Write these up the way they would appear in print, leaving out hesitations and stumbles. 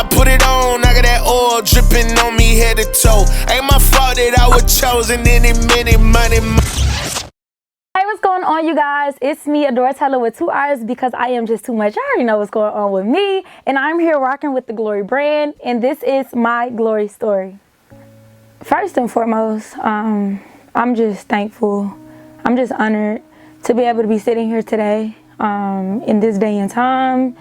I put it on, I got that oil dripping on me head to toe. Ain't my fault that I was chosen any minute, money. Hey, what's going on, you guys? It's me, Adoretaylorr with 2 R's, because I am just too much. You already know what's going on with me, and I'm here rocking with the Glory brand, and this is my glory story. First and foremost, I'm just thankful. I'm just honored to be able to be sitting here today, in this day and time,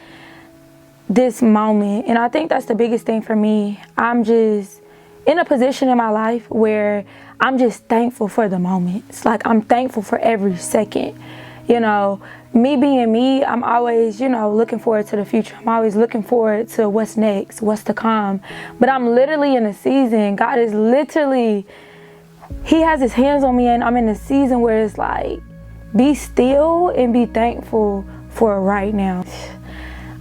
this moment. And I think that's the biggest thing for me. I'm just in a position in my life where I'm just thankful for the moment. It's like I'm thankful for every second. You know, me being me, I'm always, looking forward to the future. I'm always looking forward to what's next, what's to come. But I'm literally in a season. God is literally, He has His hands on me, and I'm in a season where it's like, be still and be thankful for right now.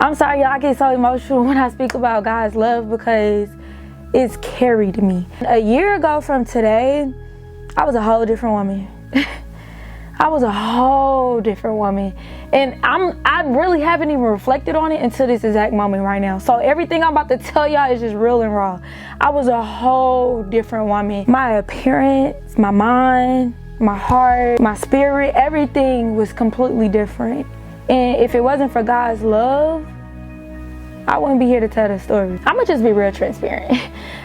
I'm sorry, y'all, I get so emotional when I speak about God's love because it's carried me. A year ago from today, I was a whole different woman. I was a whole different woman. And I really haven't even reflected on it until this exact moment right now. So everything I'm about to tell y'all is just real and raw. I was a whole different woman. My appearance, my mind, my heart, my spirit, everything was completely different. And if it wasn't for God's love, I wouldn't be here to tell the story. I'm gonna just be real transparent.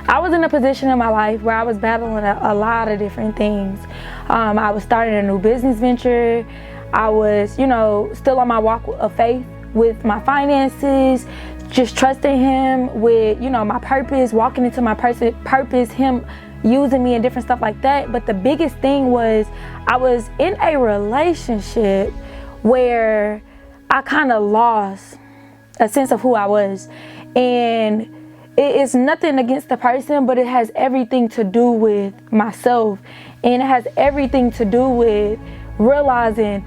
I was in a position in my life where I was battling a lot of different things. I was starting a new business venture. I was, still on my walk of faith with my finances, just trusting Him with, my purpose, walking into my purpose, Him using me and different stuff like that. But the biggest thing was I was in a relationship where I kind of lost a sense of who I was. And it is nothing against the person, but it has everything to do with myself. And it has everything to do with realizing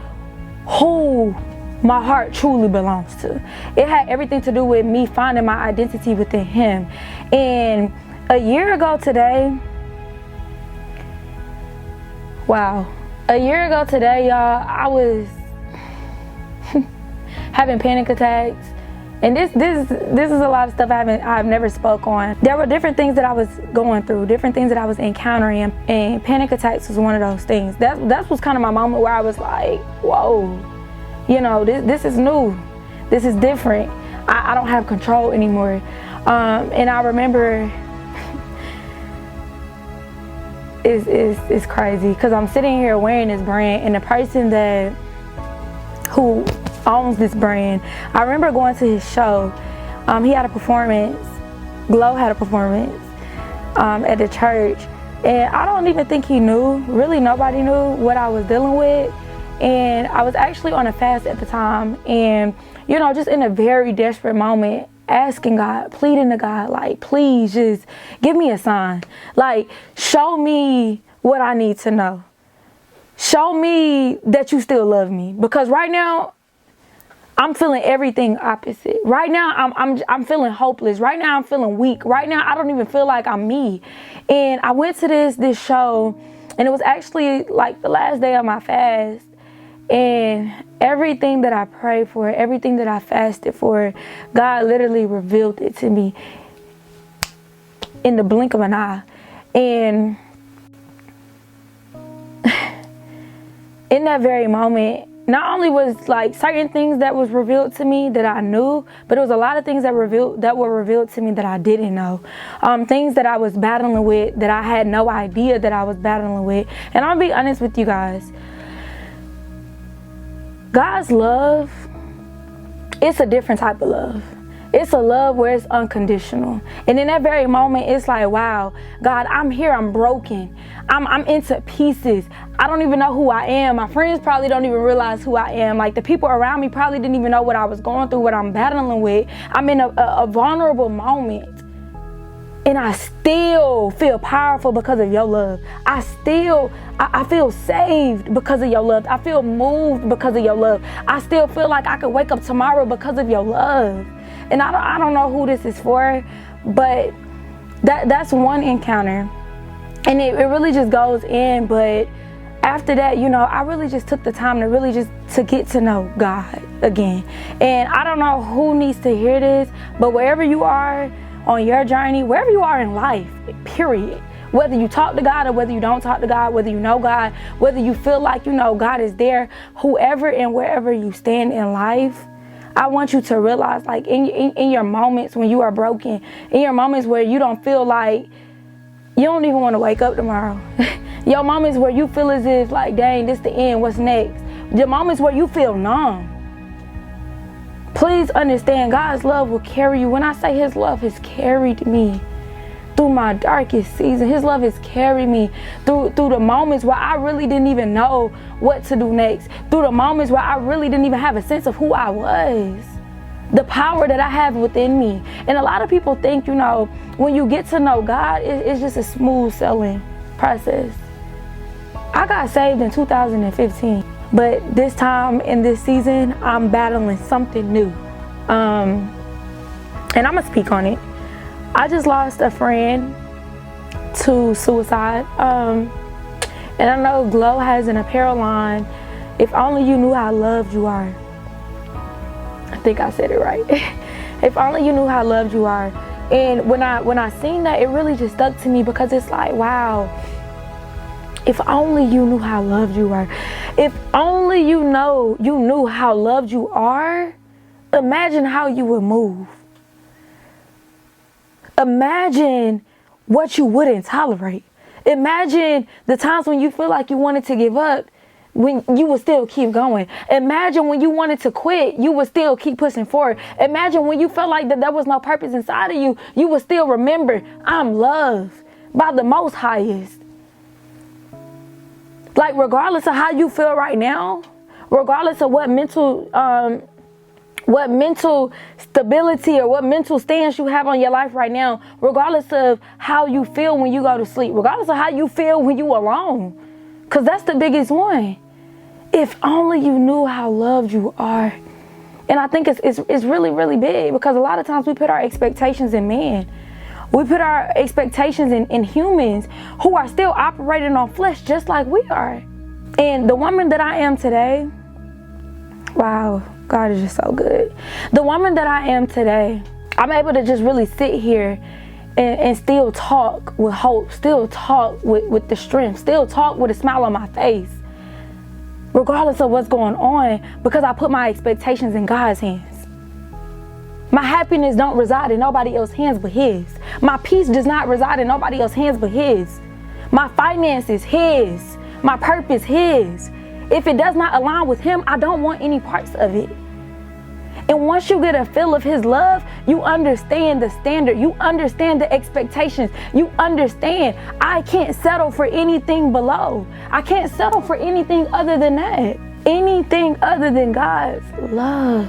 who my heart truly belongs to. It had everything to do with me finding my identity within Him. And a year ago today, y'all, I was having panic attacks. And this is a lot of stuff I've never spoke on. There were different things that I was going through, different things that I was encountering, and panic attacks was one of those things. That was kind of my moment where I was like, whoa, this is new, this is different. I don't have control anymore. And I remember it's crazy because I'm sitting here wearing this brand, and the person who owns this brand, I remember going to his show. He had a performance, Glow had a performance at the church, and I don't even think he knew, really nobody knew what I was dealing with. And I was actually on a fast at the time, and just in a very desperate moment, asking God, pleading to God, like, please just give me a sign, like, show me what I need to know, show me that you still love me, because right now I'm feeling everything opposite. Right now, I'm feeling hopeless. Right now, I'm feeling weak. Right now, I don't even feel like I'm me. And I went to this show, and it was actually like the last day of my fast. And everything that I prayed for, everything that I fasted for, God literally revealed it to me in the blink of an eye. And in that very moment, not only was like certain things that was revealed to me that I knew, but it was a lot of things that were revealed to me that I didn't know. Things that I was battling with that I had no idea that I was battling with. And I'll be honest with you guys. God's love, it's a different type of love. It's a love where it's unconditional. And in that very moment, it's like, wow, God, I'm here, I'm broken. I'm into pieces. I don't even know who I am. My friends probably don't even realize who I am. Like, the people around me probably didn't even know what I was going through, what I'm battling with. I'm in a vulnerable moment. And I still feel powerful because of your love. I feel saved because of your love. I feel moved because of your love. I still feel like I could wake up tomorrow because of your love. And I don't know who this is for, but that's one encounter. And it really just goes in. But after that, I really just took the time to really just to get to know God again. And I don't know who needs to hear this, but wherever you are, on your journey, wherever you are in life, period. Whether you talk to God or whether you don't talk to God, whether you know God, whether you feel like you know God is there, whoever and wherever you stand in life, I want you to realize, like, in your moments when you are broken, in your moments where you don't feel like you don't even want to wake up tomorrow, your moments where you feel as if, like, dang, this the end, what's next? The moments where you feel numb. Please understand, God's love will carry you. When I say his love has carried me through my darkest season, his love has carried me through the moments where I really didn't even know what to do next, through the moments where I really didn't even have a sense of who I was, the power that I have within me. And a lot of people think, you know, when you get to know God, it's just a smooth sailing process. I got saved in 2015, but this time in this season, I'm battling something new. And I'm gonna speak on it. I just lost a friend to suicide. And I know Glow has an apparel line, if only you knew how loved you are. I think I said it right. If only you knew how loved you are. And when I seen that, it really just stuck to me, because it's like, wow, if only you knew how loved you are. If only you knew how loved you are, imagine how you would move. Imagine what you wouldn't tolerate. Imagine the times when you feel like you wanted to give up, when you would still keep going. Imagine when you wanted to quit, you would still keep pushing forward. Imagine when you felt like that there was no purpose inside of you, you would still remember, I'm loved by the Most Highest. Like, regardless of how you feel right now, regardless of what mental stability or what mental stance you have on your life right now, regardless of how you feel when you go to sleep, regardless of how you feel when you alone, because that's the biggest one. If only you knew how loved you are. And I think it's really, really big, because a lot of times we put our expectations in man. We put our expectations in humans who are still operating on flesh just like we are. And the woman that I am today, wow, God is just so good. The woman that I am today, I'm able to just really sit here and still talk with hope, still talk with the strength, still talk with a smile on my face, regardless of what's going on, because I put my expectations in God's hands. My happiness don't reside in nobody else's hands but his. My peace does not reside in nobody else's hands but his. My finances, his. My purpose, his. If it does not align with him, I don't want any parts of it. And once you get a feel of his love, you understand the standard. You understand the expectations. You understand I can't settle for anything below. I can't settle for anything other than that. Anything other than God's love.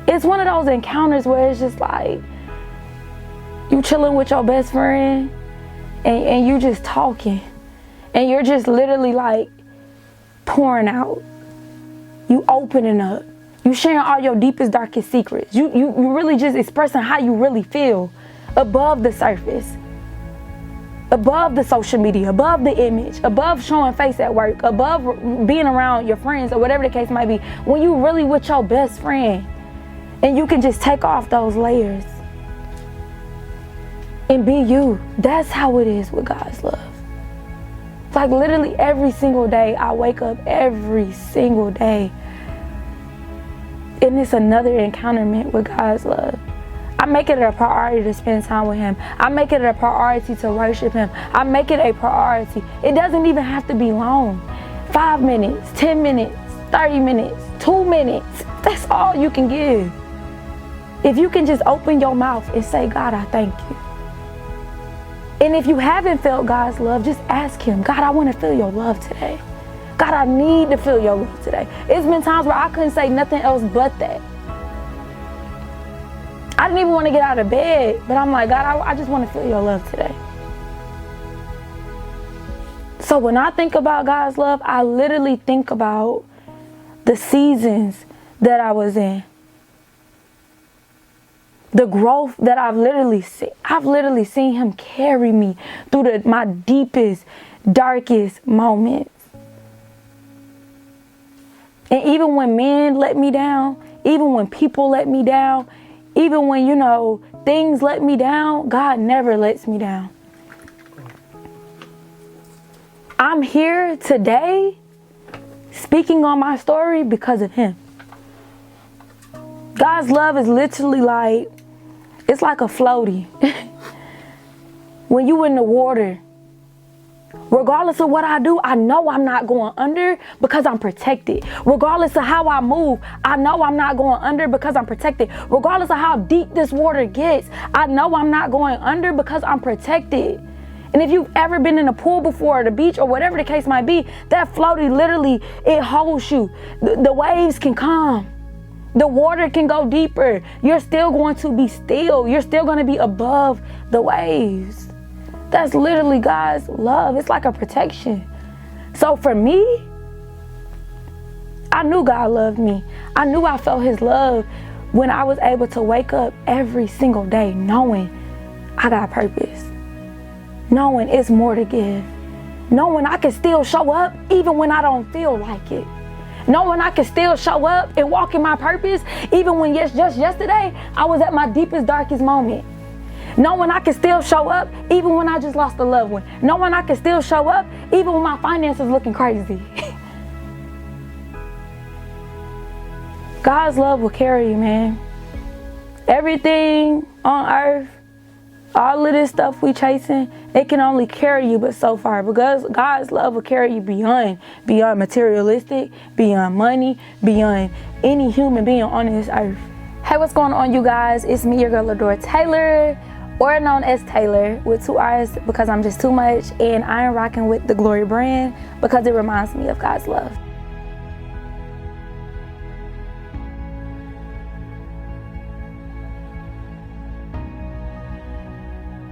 It's one of those encounters where it's just like you chilling with your best friend and you just talking. And you're just literally like pouring out. You opening up. You sharing all your deepest, darkest secrets. You really just expressing how you really feel above the surface. Above the social media, above the image, above showing face at work, above being around your friends or whatever the case might be. When you really with your best friend and you can just take off those layers and be you. That's how it is with God's love. Like literally every single day, I wake up every single day and it's another encounterment with God's love. I make it a priority to spend time with him. I make it a priority to worship him. I make it a priority. It doesn't even have to be long. 5 minutes, 10 minutes, 30 minutes, 2 minutes. That's all you can give. If you can just open your mouth and say, God, I thank you. And if you haven't felt God's love, just ask him, God, I want to feel your love today. God, I need to feel your love today. It's been times where I couldn't say nothing else but that. I didn't even want to get out of bed, but I'm like, God, I just want to feel your love today. So when I think about God's love, I literally think about the seasons that I was in. The growth that I've literally seen. I've literally seen him carry me through my deepest, darkest moments. And even when men let me down, even when people let me down, even when, things let me down, God never lets me down. I'm here today speaking on my story because of him. God's love is literally like, it's like a floaty. When you in the water, regardless of what I do, I know I'm not going under because I'm protected. Regardless of how I move, I know I'm not going under because I'm protected. Regardless of how deep this water gets, I know I'm not going under because I'm protected. And if you've ever been in a pool before, or the beach, or whatever the case might be, that floaty literally, it holds you. The waves can come. The water can go deeper. You're still going to be still. You're still going to be above the waves. That's literally God's love. It's like a protection. So for me, I knew God loved me. I knew I felt his love when I was able to wake up every single day knowing I got purpose. Knowing it's more to give. Knowing I can still show up even when I don't feel like it. Knowing I can still show up and walk in my purpose even when just yesterday I was at my deepest, darkest moment. Knowing I can still show up even when I just lost a loved one. Knowing I can still show up even when my finances looking crazy. God's love will carry you, man. Everything on earth, all of this stuff we chasing, it can only carry you but so far, because God's love will carry you beyond materialistic, beyond money, beyond any human being on this earth. Hey, what's going on, you guys? It's me, your girl Adoretaylorr, or known as Taylor with 2 R's because I'm just too much, and I am rocking with the Glory brand because it reminds me of God's love.